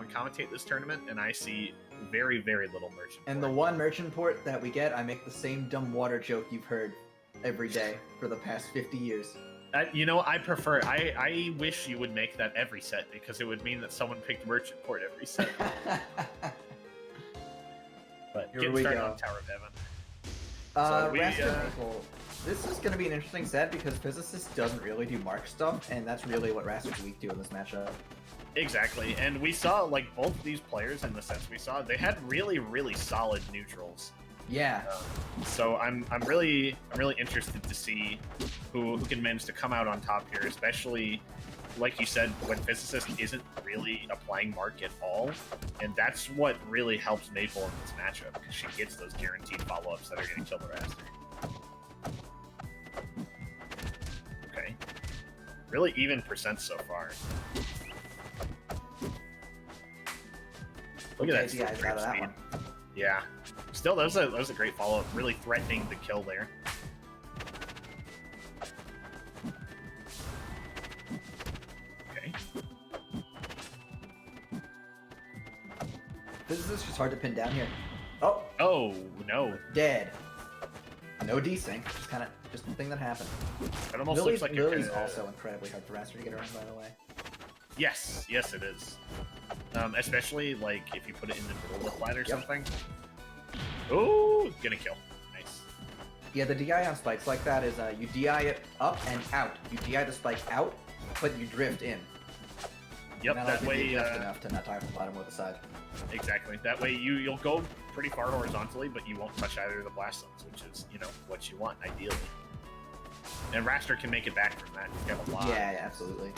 commentate this tournament, and I see very, very little merchant. And the one merchant port that we get, I make the same dumb water joke you've heard every day for the past 50 years. You know, I prefer. I wish you would make that every set because it would mean that someone picked merchant port every set. But Here getting we started go. on Tower of Heaven. Wrastor Maypul. This is going to be an interesting set because Fizzicist doesn't really do mark stuff, and that's really what Wrastor's weak to in this matchup. Exactly, and we saw like both of these players in the sets we saw. They had really, really solid neutrals. Yeah. So I'm really interested to see who can manage to come out on top here, especially like you said, when Fizzicist isn't really applying mark at all, and that's what really helps Maypul in this matchup because she gets those guaranteed follow-ups that are going to kill the Wrastor. Okay, really even percent so far. Look at that, yeah, out of that one. Yeah. Still, that was a great follow-up. Really threatening the kill there. Okay. This is just hard to pin down here. Oh! Oh, no. Dead. No desync. Just a thing that happened. It almost looks like Lily's also incredibly hard for Wrastor to get around, by the way. Yes, yes it is. Especially, like, if you put it in the middle of the flat or something. Ooh, gonna kill. Nice. Yeah, the DI on spikes like that is you DI it up and out. You DI the spike out, but you drift in. Yep, that way... just enough to not die from the bottom or the side. Exactly. That way you'll go pretty far horizontally, but you won't touch either of the blast zones, which is, you know, what you want, ideally. And Wrastor can make it back from that. He's got a lot. Yeah, absolutely.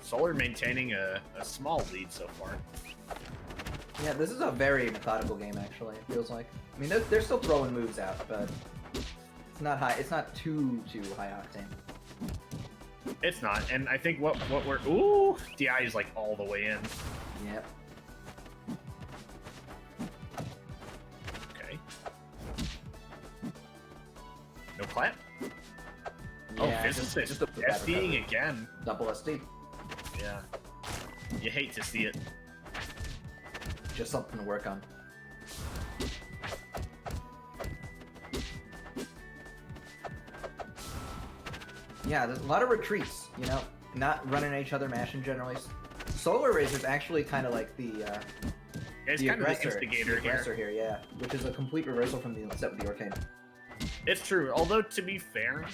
Solar maintaining a small lead so far. Yeah, this is a very methodical game, actually, it feels like. I mean, they're still throwing moves out, but it's not high. It's not too high octane. It's not, and I think what we're... Ooh! DI is, like, all the way in. Yep. Okay. No clap? Yeah, Oh, Fizzicist. SDing again. Double SD. Yeah. You hate to see it. Just something to work on. Yeah, there's a lot of retreats, you know? Not running at each other, mashing generally. Solar Razor's actually kind of like the aggressor here, yeah. Which is a complete reversal from the set with the Arcane. It's true, although to be fair,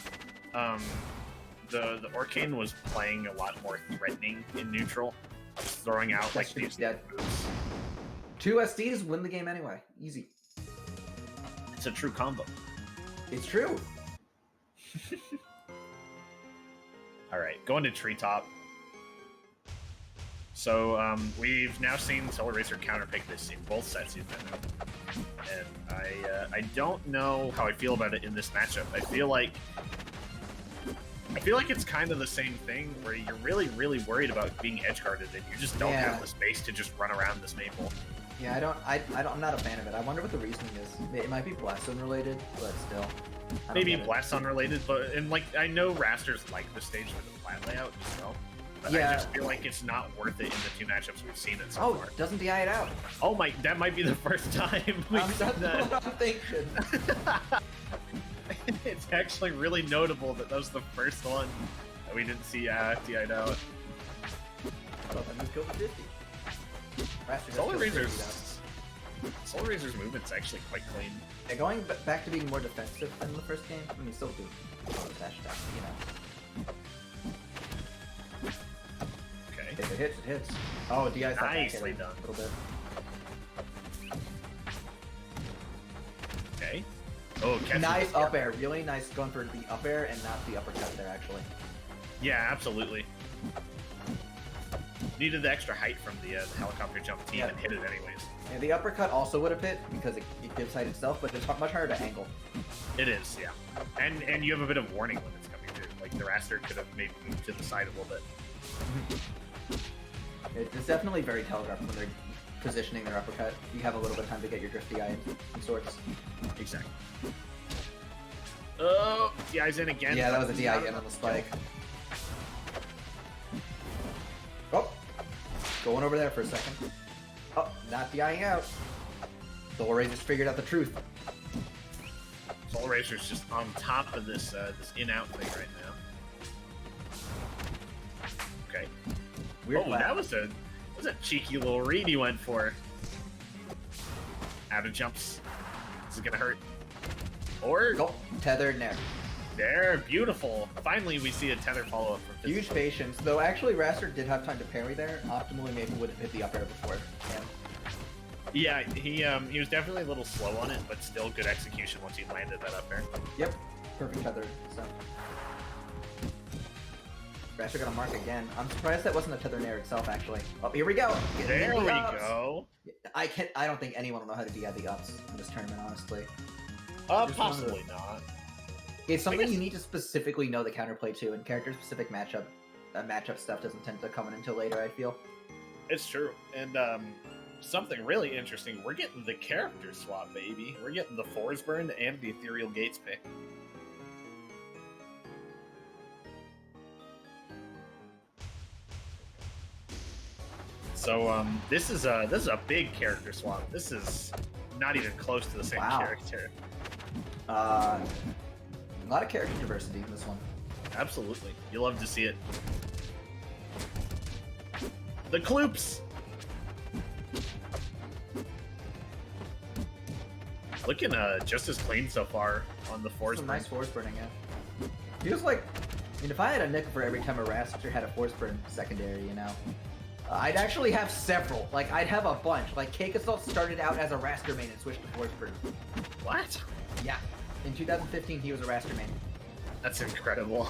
the Arcane was playing a lot more threatening in neutral, just throwing out like these moves. 2 SDs win the game anyway, easy. It's a true combo. It's true. All right, going to Treetop. So we've now seen Solar Racer counterpick this in both sets he's been in, and I don't know how I feel about it in this matchup. I feel like it's kind of the same thing where you're really, really worried about being edge guarded, and you just don't have the space to just run around this Maypul. Yeah, I'm not a fan of it. I wonder what the reasoning is. It might be Blast Zone related, but still. Maybe Blast Zone related, but and like I know Rastors like the stage with the flat layout as well. But I just feel like it's not worth it in the 2 matchups we've seen it so far. Doesn't DI it out. Oh my, that might be the first time we've seen that. What I'm thinking. It's actually really notable that was the first one that we didn't see DI'd out. Well, then let's go for 50. Solar Razor's movement's actually quite clean. Yeah, going back to being more defensive than the first game. I mean, still do dash attack, you know. Okay. If it hits, it hits. Oh, DI's nicely done. A little bit. Okay. Oh, nice up air. Really nice going for the up air and not the uppercut there, actually. Yeah, absolutely. Needed the extra height from the helicopter jump team and hit it anyways. Yeah, the uppercut also would have hit because it gives height itself, but it's much harder to angle. It is, yeah. And you have a bit of warning when it's coming through. Like the Wrastor could have maybe moved to the side a little bit. It's definitely very telegraphed when they're positioning their uppercut. You have a little bit of time to get your drift DI in sorts. Exactly. Oh, DI's in again. Yeah, that was a DI in on the spike. Going over there for a second. Oh, not DIing out. Soul Razor's figured out the truth. Soul Razor's just on top of this this in-out thing right now. Okay. Weird Oh, that was a cheeky little read he went for. Out of jumps. This is gonna hurt. Or Oh, tethered there. there, beautiful. Finally, we see a tether follow-up from Fizzicist. Huge patience. Though actually, Wrastor did have time to parry there. Optimally, Maypul would have hit the up air before. Yeah, he was definitely a little slow on it, but still good execution once he landed that up there. Yep. Perfect tether. So. Wrastor got a mark again. I'm surprised that wasn't a tether nair itself, actually. Oh, here we go. There we go. I don't think anyone will know how to DI the ups in this tournament, honestly. Just Possibly not. It's something you need to specifically know the counterplay to, and character-specific matchup stuff doesn't tend to come in until later, I feel. It's true. And something really interesting, we're getting the character swap, baby. We're getting the Forsburn and the Ethereal Gates pick. So this is a big character swap. This is not even close to the same character. A lot of character diversity in this one. Absolutely. You love to see it. The Kloops! Looking just as clean so far on the Force Some Burn. nice force burning, yeah. Feels like, I mean, if I had a nickel for every time a Wrastor had a force burn secondary, you know, I'd actually have several. Like, I'd have a bunch. Like, Cake Assault started out as a Wrastor main and switched to force burn. What? Yeah. In 2015, he was a Wrastor main. That's incredible.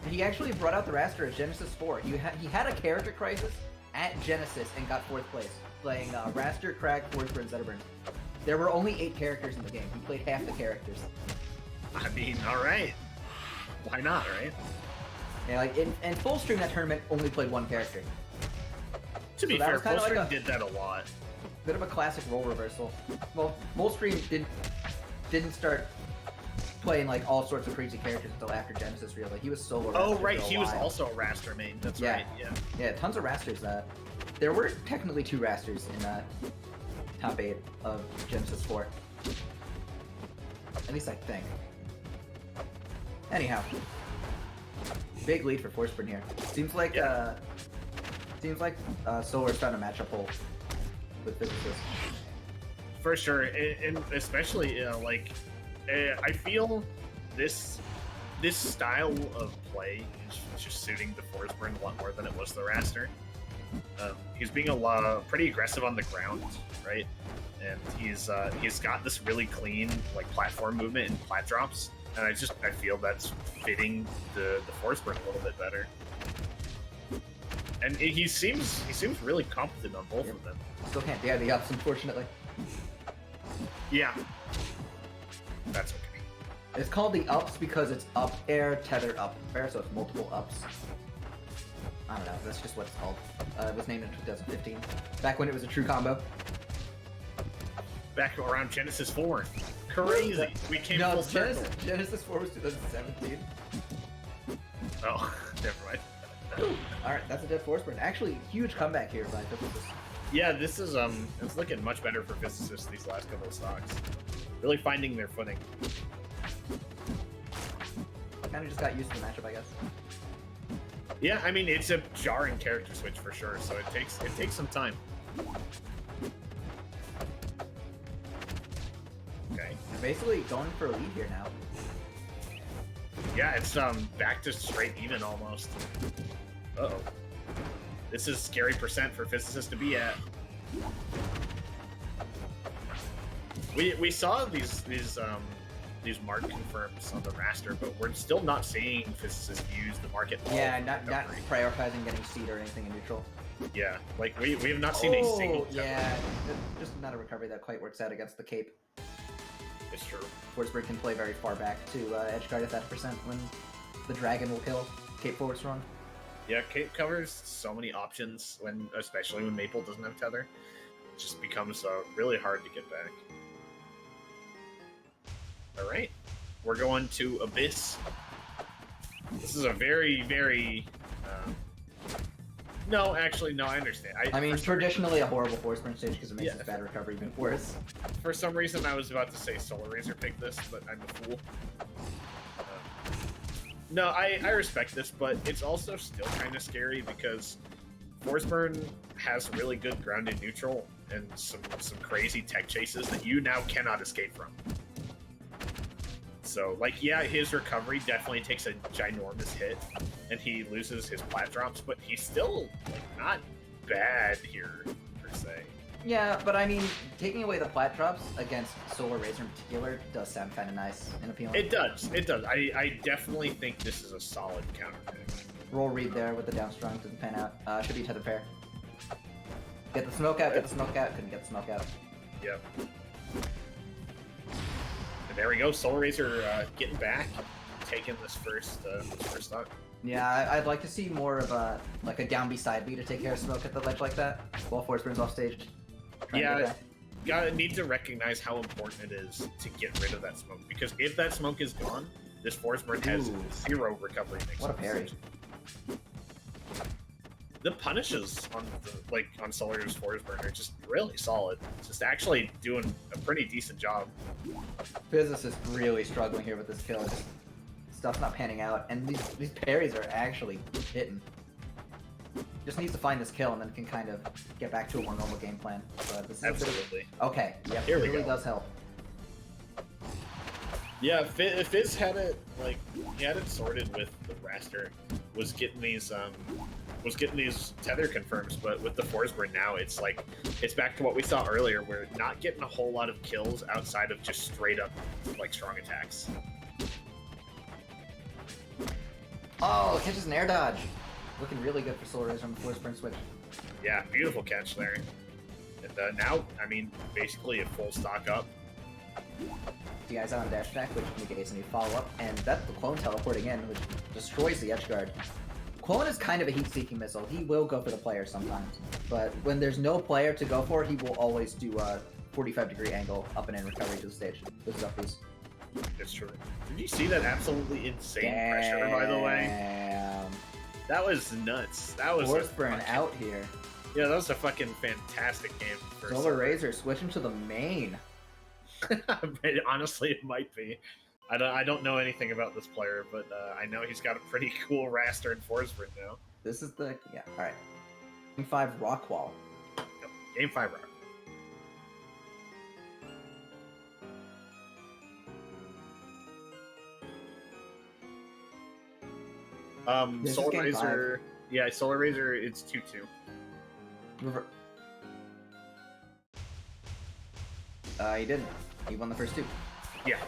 He actually brought out the Wrastor at Genesis 4. He had a character crisis at Genesis and got 4th place, playing Wrastor, Crag, Forsburn, Zetterburn. There were only 8 characters in the game. He played half the characters. I mean, alright. Why not, right? Yeah, like, in full stream, that tournament only played 1 character. To be that fair, was kinda Forsburn like a- did that a lot. Bit of a classic role reversal. Well, Fullstream didn't start playing like all sorts of crazy characters until after Genesis, really. He was solo. Oh, Wrastor right, for a he was while. also a Wrastor main. That's Yeah. right, yeah. Yeah, tons of Wrastors. There were technically 2 Wrastors in top 8 of Genesis 4. At least I think. Anyhow, big lead for Forsburn here. Seems like Solar's found a matchup hole with Fizzicist. For sure, and especially I feel this style of play is just suiting the Forsburn a lot more than it was the Wrastor. He's being pretty aggressive on the ground, right? And he's got this really clean like platform movement and plat drops, and I feel that's fitting the Forsburn a little bit better. And he seems really competent on both of them. Still can't DI the ups, unfortunately. Yeah, that's okay. It's called the ups because it's up air, tether, up air, so it's multiple ups. I don't know, that's just what it's called. It was named in 2015, back when it was a true combo. Back around Genesis 4. Crazy. We came full circle. Genesis 4 was 2017. Oh, never mind. Alright, that's a dead Forsburn. Actually, huge comeback here by Fizzicist. Yeah, this is it's looking much better for Fizzicist these last couple of stocks. Really finding their footing. Kind of just got used to the matchup, I guess. Yeah, I mean it's a jarring character switch for sure, so it takes some time. Okay. They're basically going for a lead here now. Yeah, it's back to straight even almost. Uh-oh. This is scary percent for Fizzicist to be at. We saw these mark confirms on the Wrastor, but we're still not seeing Fizzicist use the mark at all. Yeah, not prioritizing getting seed or anything in neutral. Yeah, like we have not seen a single. Yeah, just not a recovery that quite works out against the cape. It's true. Forsburn can play very far back to edgeguard at that percent when the dragon will kill cape forward strong. Yeah, cape covers so many options especially when Maypul doesn't have tether. It just becomes really hard to get back. All right, we're going to Abyss. This is a very, very No, actually, no, I understand. I mean, traditionally a horrible Forsburn stage because it makes his bad recovery even worse. For some reason, I was about to say Solar Razor picked this, but I'm a fool. No, I respect this, but it's also still kind of scary because Forsburn has really good grounded neutral and some crazy tech chases that you now cannot escape from. So, like, yeah, his recovery definitely takes a ginormous hit, and he loses his plat drops, but he's still, like, not bad here, per se. Yeah, but I mean, taking away the plat drops against Solar Razor in particular does sound kind of nice and appealing. It does, it does. I definitely think this is a solid counter pick. Roll read there with the down strong, doesn't pan out. Should be tether pair. Get the smoke out, get the smoke out, couldn't get the smoke out. Yep. And there we go, Solar Razor getting back, taking this first stock. Yeah, I'd like to see more of a like a down B side B to take care of smoke at the ledge like that while Forsburn's off stage. Yeah, need to recognize how important it is to get rid of that smoke, because if that smoke is gone, this Forsburn has zero recovery. What a parry! The punishes on Solar's Forsburn are just really solid. Just actually doing a pretty decent job. Fizzicist really struggling here with this kill. Just stuff's not panning out, and these parries are actually hitting. Just needs to find this kill, and then can kind of get back to a more normal game plan. But this is absolutely okay. Yep, here it we really go. does help. Yeah, Fizz had it he had it sorted with the Wrastor, was getting these tether confirms, but with the Forsburn now, it's back to what we saw earlier, where not getting a whole lot of kills outside of just straight up strong attacks. Oh, catches an air dodge. Looking really good for Solar Razor on the Forsburn switch. Yeah, beautiful catch there. And now, I mean, basically a full stock up. The guy's on dash attack, which negates any follow-up, and that's the clone teleporting in, which destroys the edge guard. Clone is kind of a heat-seeking missile. He will go for the player sometimes, but when there's no player to go for, he will always do a 45-degree angle up and in recovery to the stage. This is up these. It's true. Did you see that absolutely insane pressure, by the way? That was nuts. That was Forsburn out here. Yeah, that was a fucking fantastic game. For Solar Razor switching to the main. Honestly, it might be. I don't know anything about this player, but I know he's got a pretty cool Wrastor and Forsburn now. This is the all right. Game 5 rock wall. Yep. Game 5 rock. Solar Razor. Yeah, Solar Razor. It's 2-2. He didn't. He won the first two. Yeah.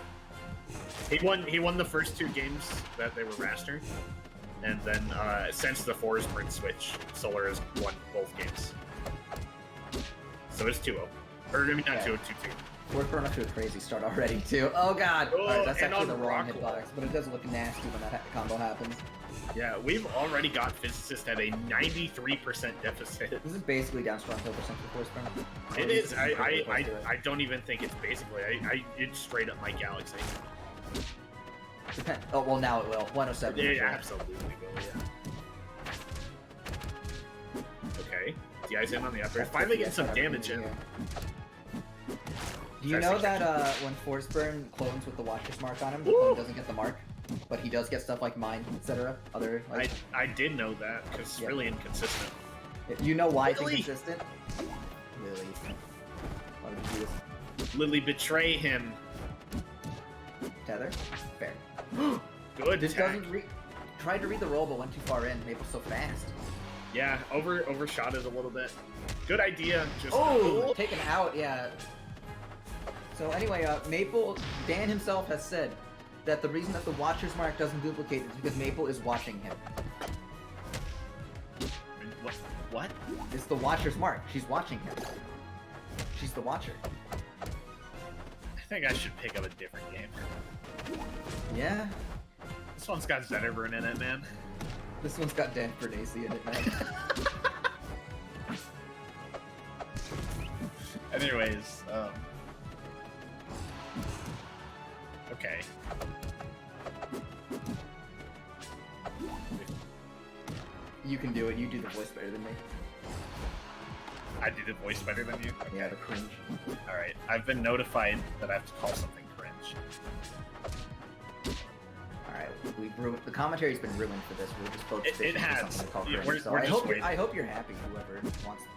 He won the first 2 games that they were Wrastor, and then since the Forsburn switch, Solar has won both games. So it's 2-0. Or I mean, not 2-0, 2-2. Forsburn up to a crazy start already too. Oh god! Oh, Alright, that's and actually the on wrong Rockwall. hitbox, but it does look nasty when that combo happens. Yeah, we've already got Fizzicist at a 93% deficit. This is basically down strong kill percent for Forsburn. It is. I don't even think it's basically. It's straight up my Galaxy. Oh well, now it will. 107. Yeah, absolutely will. Yeah. Okay, DI's in on the upper. Finally getting some damage in. Do you know that when Forsburn clones with the Watcher's mark on him, the clone doesn't get the mark, but he does get stuff like mine, etc. Other. Like... I did know that because it's really inconsistent. You know why it's inconsistent? Lily. Why would you do this? Lily, betray him. Tether. Fair. Good. This doesn't tried to read the roll, but went too far in. Maypul so fast. Yeah, overshot it a little bit. Good idea. Just taken out. Yeah. So anyway, Maypul, Dan himself has said that the reason that the Watcher's mark doesn't duplicate is because Maypul is watching him. What? It's the Watcher's mark. She's watching him. She's the Watcher. I think I should pick up a different game. Yeah. This one's got Zetterburn in it, man. This one's got Dan Fernacey in it, man. Anyways, okay. You can do it. You do the voice better than me. I do the voice better than you? Okay. Yeah, the cringe. Alright, I've been notified that I have to call something cringe. Alright, we've ruined. The commentary's been ruined for this. We're just both It has. for something to call Yeah, cringe. we're So I just hope, waiting. I hope you're happy, whoever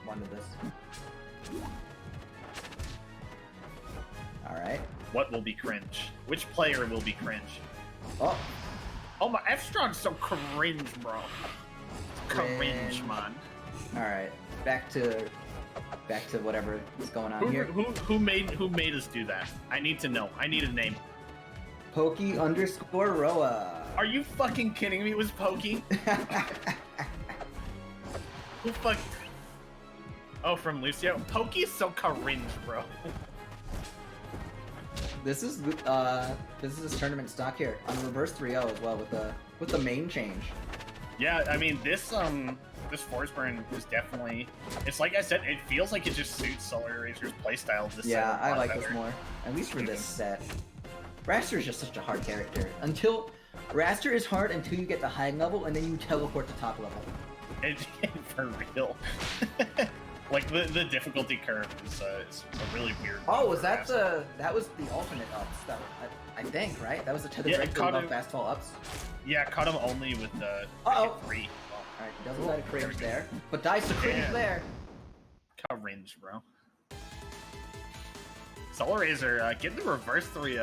wanted this. Alright. What will be cringe? Which player will be cringe? Oh, Oh my, F-Strong's so cringe, bro. Cringe, Cringe. man. alright. Back to whatever is going on here. Who made us do that? I need to know. I need a name. Pokey_Roa. Are you fucking kidding me? It was Pokey? Who fuck? Oh, from Lucio? Pokey is so cringe, bro. This is this tournament stock here on reverse 3-0 as well with the main change. Yeah, I mean this Forsburn is definitely. It's like I said, it feels like it just suits Solar Eraser's playstyle. This Yeah, set a I lot like better. this more. At least for this set. Wrastor is just such a hard character. Wrastor is hard until you get the high level and then you teleport to top level. For real. Like the difficulty curve is a really weird. Oh, one was for that Wrastor. that was the alternate ups? I think, right? That was the tether Yeah, break it caught above him- fast fall ups. Yeah, caught him only with the Uh-oh. 3. Alright, he doesn't let a There we cringe go. there, but dies to cringe Yeah. there. Cringe, bro. Solar Razor, get the reverse 3